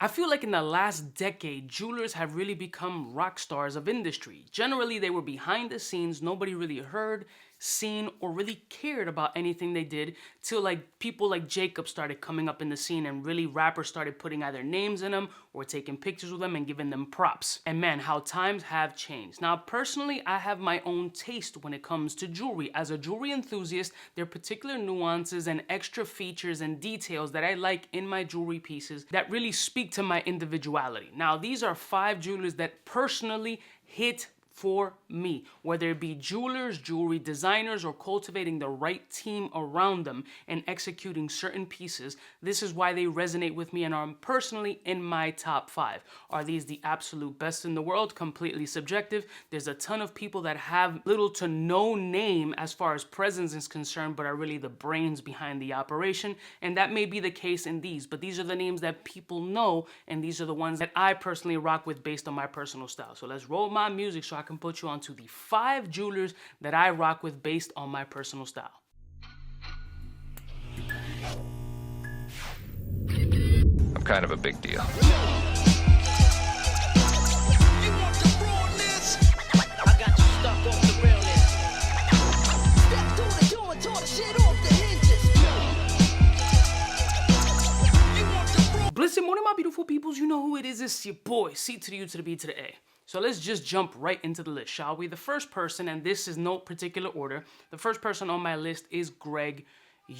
I feel like in the last decade, jewelers have really become rock stars of industry. Generally, they were behind the scenes, nobody really heard, seen, or really cared about anything they did till like people like Jacob started coming up in the scene and really rappers started putting either names in them or taking pictures with them and giving them props. And man, how times have changed. Now, personally, I have my own taste when it comes to jewelry. As a jewelry enthusiast, there are particular nuances and extra features and details that I like in my jewelry pieces that really speak to my individuality. Now, these are 5 jewelers that personally hit for me, whether it be jewelers, jewelry designers, or cultivating the right team around them and executing certain pieces. This is why they resonate with me and are personally in my top 5. Are these the absolute best in the world? Completely subjective. There's a ton of people that have little to no name as far as presence is concerned, but are really the brains behind the operation. And that may be the case in these, but these are the names that people know, and these are the ones that I personally rock with based on my personal style. So let's roll my music so I can put you onto the 5 jewelers that I rock with based on my personal style. I'm kind of a big deal. Listen, morning, my beautiful peoples. You know who it is. It's your boy, C to the U to the B to the A. So let's just jump right into the list, shall we? The first person, and this is no particular order, the first person on my list is Greg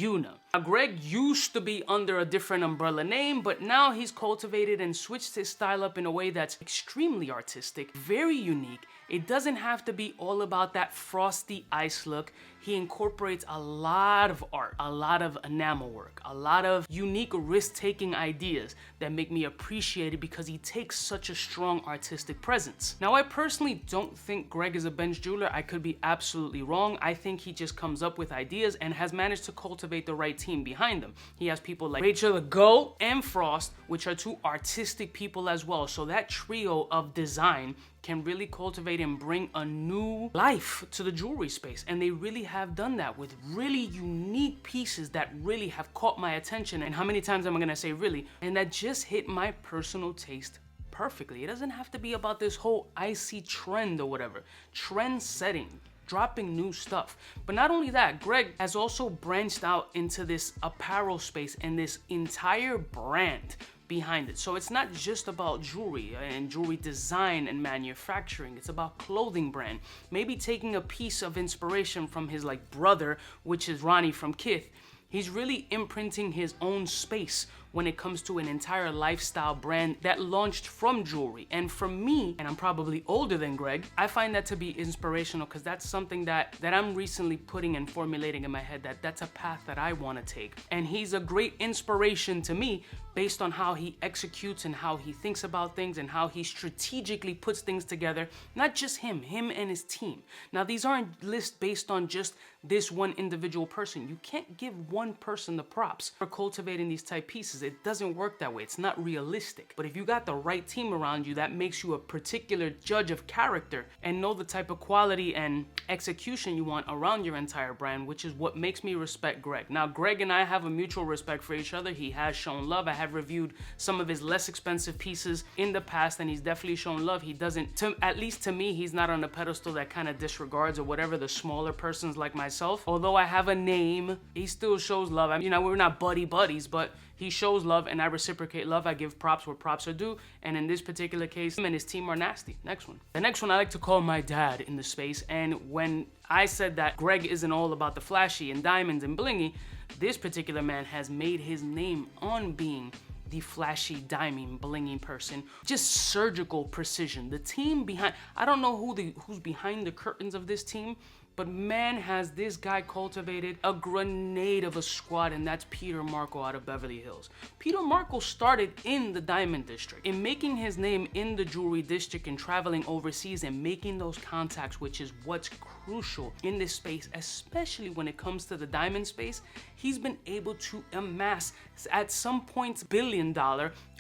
Una. Now, Greg used to be under a different umbrella name, but now he's cultivated and switched his style up in a way that's extremely artistic, very unique. It doesn't have to be all about that frosty ice look. He incorporates a lot of art, a lot of enamel work, a lot of unique risk-taking ideas that make me appreciate it because he takes such a strong artistic presence. Now, I personally don't think Greg is a bench jeweler. I could be absolutely wrong. I think he just comes up with ideas and has managed to cultivate the right team behind them. He has people like Rachel the Goat and Frost, which are 2 artistic people as well. So that trio of design can really cultivate and bring a new life to the jewelry space. And they really have done that with really unique pieces that really have caught my attention. And how many times am I gonna say really? And that just hit my personal taste perfectly. It doesn't have to be about this whole icy trend or whatever. Trend setting, dropping new stuff. But not only that, Greg has also branched out into this apparel space and this entire brand behind it. So it's not just about jewelry and jewelry design and manufacturing. It's about clothing brand. Maybe taking a piece of inspiration from his like brother, which is Ronnie from Kith. He's really imprinting his own space when it comes to an entire lifestyle brand that launched from jewelry. And for me, and I'm probably older than Greg, I find that to be inspirational because that's something that I'm recently putting and formulating in my head, that's a path that I want to take. And he's a great inspiration to me based on how he executes and how he thinks about things and how he strategically puts things together. Not just him and his team. Now, these aren't lists based on just this one individual person. You can't give one person the props for cultivating these type pieces. It doesn't work that way. It's not realistic. But if you got the right team around you, that makes you a particular judge of character and know the type of quality and execution you want around your entire brand, which is what makes me respect Greg. Now, Greg and I have a mutual respect for each other. He has shown love. I have reviewed some of his less expensive pieces in the past, and he's definitely shown love. He doesn't, at least to me, he's not on a pedestal that kind of disregards or whatever the smaller persons like myself. Although I have a name, he still shows love. I mean, we're not buddies, but he shows love and I reciprocate love. I give props where props are due. And in this particular case, him and his team are nasty. Next one. The next one I like to call my dad in the space. And when I said that Greg isn't all about the flashy and diamonds and blingy, this particular man has made his name on being the flashy, diamond, blingy person. Just surgical precision. The team behind, I don't know who's behind the curtains of this team, but man, has this guy cultivated a grenade of a squad, and that's Peter Marco out of Beverly Hills. Peter Marco started in the diamond district, in making his name in the jewelry district and traveling overseas and making those contacts, which is what's crucial in this space, especially when it comes to the diamond space. He's been able to amass, at some points, $1 billion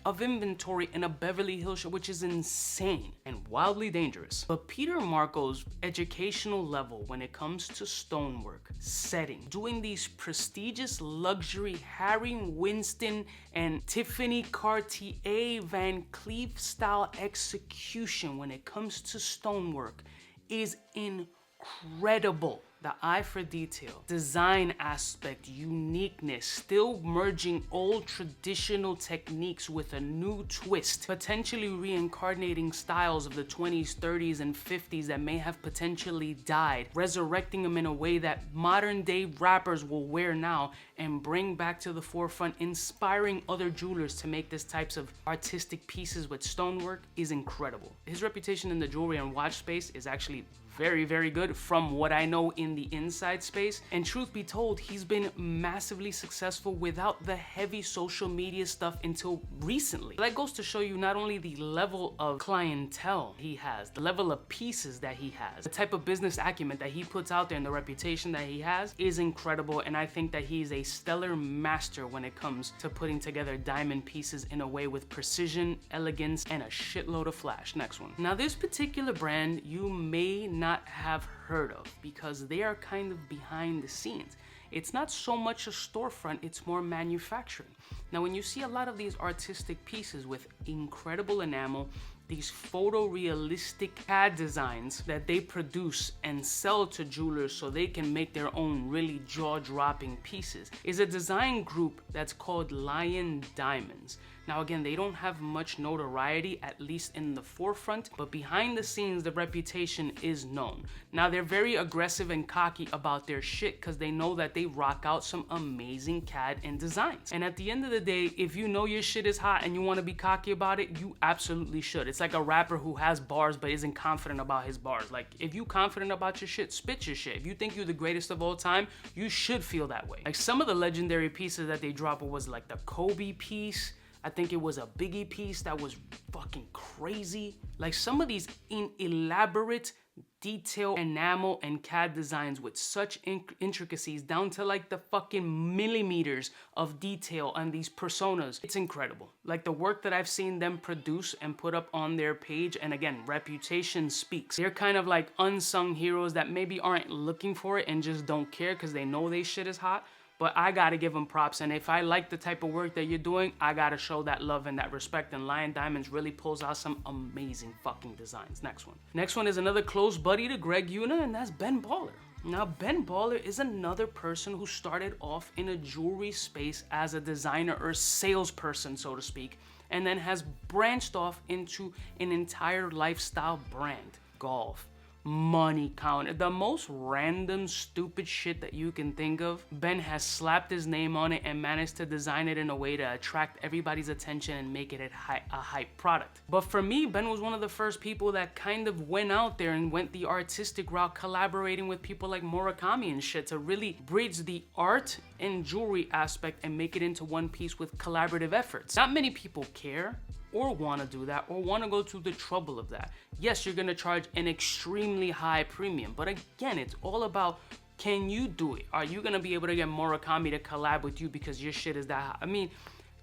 of inventory in a Beverly Hills show, which is insane and wildly dangerous. But Peter Marco's educational level when it comes to stonework, setting, doing these prestigious luxury Harry Winston and Tiffany Cartier Van Cleef style execution when it comes to stonework is incredible. The eye for detail, design aspect, uniqueness, still merging old traditional techniques with a new twist, potentially reincarnating styles of the 20s, 30s, and 50s that may have potentially died, resurrecting them in a way that modern day rappers will wear now and bring back to the forefront, inspiring other jewelers to make these types of artistic pieces with stonework is incredible. His reputation in the jewelry and watch space is actually very, very good from what I know in the inside space. And truth be told, he's been massively successful without the heavy social media stuff until recently. That goes to show you not only the level of clientele he has, the level of pieces that he has, the type of business acumen that he puts out there and the reputation that he has is incredible. And I think that he's a stellar master when it comes to putting together diamond pieces in a way with precision, elegance, and a shitload of flash. Next one. Now this particular brand you may not have heard of because they are kind of behind the scenes. It's not so much a storefront, it's more manufacturing. Now when you see a lot of these artistic pieces with incredible enamel, these photorealistic CAD designs that they produce and sell to jewelers so they can make their own really jaw-dropping pieces is a design group that's called Lion Diamonds. Now again, they don't have much notoriety, at least in the forefront, but behind the scenes, the reputation is known. Now they're very aggressive and cocky about their shit because they know that they rock out some amazing CAD and designs. And at the end of the day, if you know your shit is hot and you want to be cocky about it, you absolutely should. It's like a rapper who has bars but isn't confident about his bars. Like, if you confident about your shit, spit your shit. If you think you're the greatest of all time, you should feel that way. Like some of the legendary pieces that they dropped was like the Kobe piece. I think it was a Biggie piece that was fucking crazy. Like some of these elaborate detail enamel and CAD designs with such intricacies down to like the fucking millimeters of detail on these personas. It's incredible. Like the work that I've seen them produce and put up on their page, and again, reputation speaks. They're kind of like unsung heroes that maybe aren't looking for it and just don't care because they know they shit is hot. But I gotta give them props, and if I like the type of work that you're doing, I gotta show that love and that respect, and Lion Diamonds really pulls out some amazing fucking designs. Next one. Next one is another close buddy to Greg Una, and that's Ben Baller. Now, Ben Baller is another person who started off in a jewelry space as a designer or salesperson, so to speak, and then has branched off into an entire lifestyle brand. Golf. Money counter, the most random stupid shit that you can think of. Ben has slapped his name on it and managed to design it in a way to attract everybody's attention and make it a hype product. But for me, Ben was one of the first people that kind of went out there and went the artistic route, collaborating with people like Murakami and shit to really bridge the art and jewelry aspect and make it into one piece with collaborative efforts. Not many people care or want to do that, or want to go to the trouble of that. Yes, you're going to charge an extremely high premium, but again, it's all about, can you do it? Are you going to be able to get Murakami to collab with you because your shit is that high? I mean,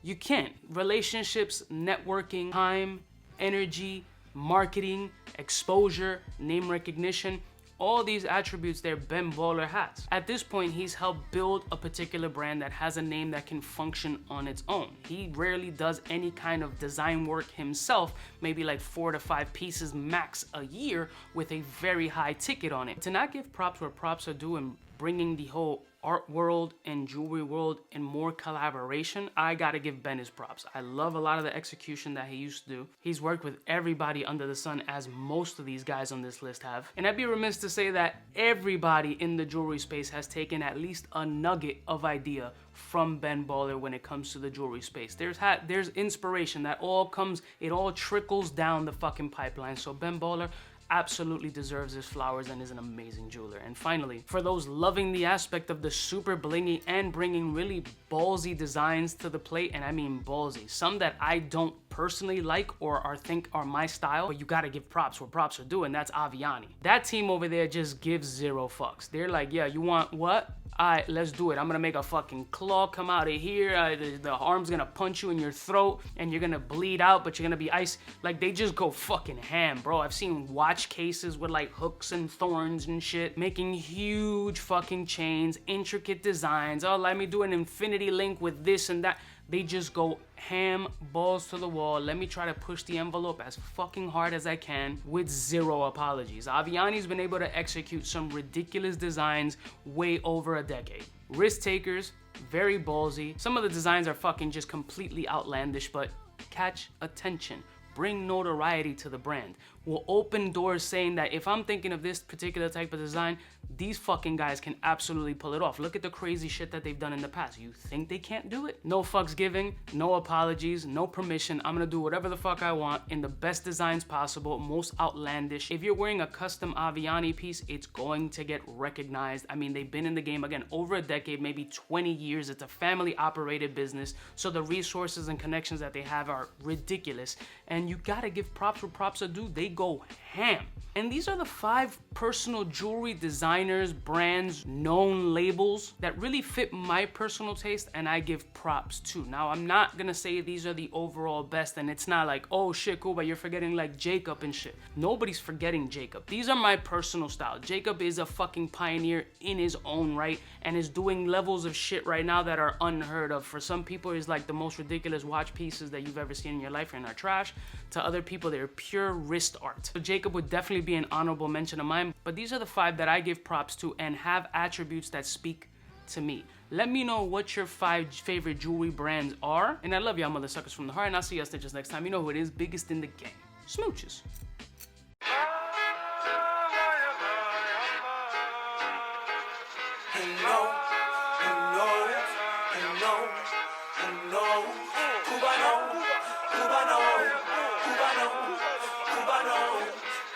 you can't. Relationships, networking, time, energy, marketing, exposure, name recognition, all these attributes there Ben Baller has. At this point, he's helped build a particular brand that has a name that can function on its own. He rarely does any kind of design work himself, maybe like 4 to 5 pieces max a year with a very high ticket on it. To not give props where props are due and bringing the whole art world and jewelry world and more collaboration, I gotta give Ben his props. I love a lot of the execution that he used to do. He's worked with everybody under the sun, as most of these guys on this list have. And I'd be remiss to say that everybody in the jewelry space has taken at least a nugget of idea from Ben Baller when it comes to the jewelry space. There's inspiration that all comes, it all trickles down the fucking pipeline. So Ben Baller, absolutely deserves his flowers and is an amazing jeweler. And finally, for those loving the aspect of the super blingy and bringing really ballsy designs to the plate, and I mean ballsy, some that I don't personally like or think are my style, but you gotta give props where props are due, and that's Aviani. That team over there just gives zero fucks. They're like, yeah, you want what? Alright, let's do it. I'm gonna make a fucking claw come out of here. The arm's gonna punch you in your throat and you're gonna bleed out, but you're gonna be ice. Like, they just go fucking ham, bro. I've seen watch cases with like hooks and thorns and shit, making huge fucking chains, intricate designs. Oh, let me do an infinity link with this and that. They just go ham, balls to the wall. Let me try to push the envelope as fucking hard as I can with zero apologies. Aviani's been able to execute some ridiculous designs way over a decade. Risk takers, very ballsy. Some of the designs are fucking just completely outlandish, but catch attention. Bring notoriety to the brand. Will open doors saying that if I'm thinking of this particular type of design, these fucking guys can absolutely pull it off. Look at the crazy shit that they've done in the past. You think they can't do it? No fucks giving, no apologies, no permission. I'm gonna do whatever the fuck I want in the best designs possible, most outlandish. If you're wearing a custom Aviani piece, it's going to get recognized. I mean, they've been in the game, again, over a decade, maybe 20 years. It's a family operated business, so the resources and connections that they have are ridiculous. And you gotta give props where props are due. They go ham. And these are the 5 personal jewelry designers, brands, known labels that really fit my personal taste and I give props to. Now, I'm not gonna say these are the overall best, and it's not like, oh shit, Kuba, you're forgetting like Jacob and shit. Nobody's forgetting Jacob. These are my personal style. Jacob is a fucking pioneer in his own right and is doing levels of shit right now that are unheard of. For some people, it's like the most ridiculous watch pieces that you've ever seen in your life and are trash. To other people, they're pure wrist art. So Jacob would definitely be an honorable mention of mine, but these are the 5 that I give props to and have attributes that speak to me. Let me know what your 5 favorite jewelry brands are, and I love y'all mother suckers from the heart, and I'll see y'all stitches next time. You know who it is, biggest in the game. Smooches.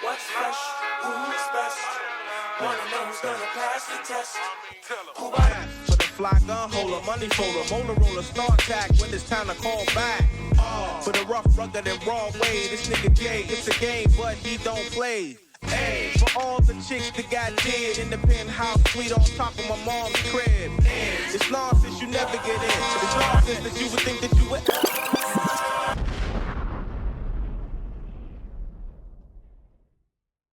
What's fresh? Who's best? Wanna know who's gonna pass the test? For the fly gun holder, money folder, motor roller, start tag when it's time to call back. For the rough, rugged, and raw way, this nigga Jay, it's a game, but he don't play. Hey, for all the chicks that got dead in the penthouse suite on top of my mom's crib. It's nonsense you never get in. It's nonsense that you would think that you would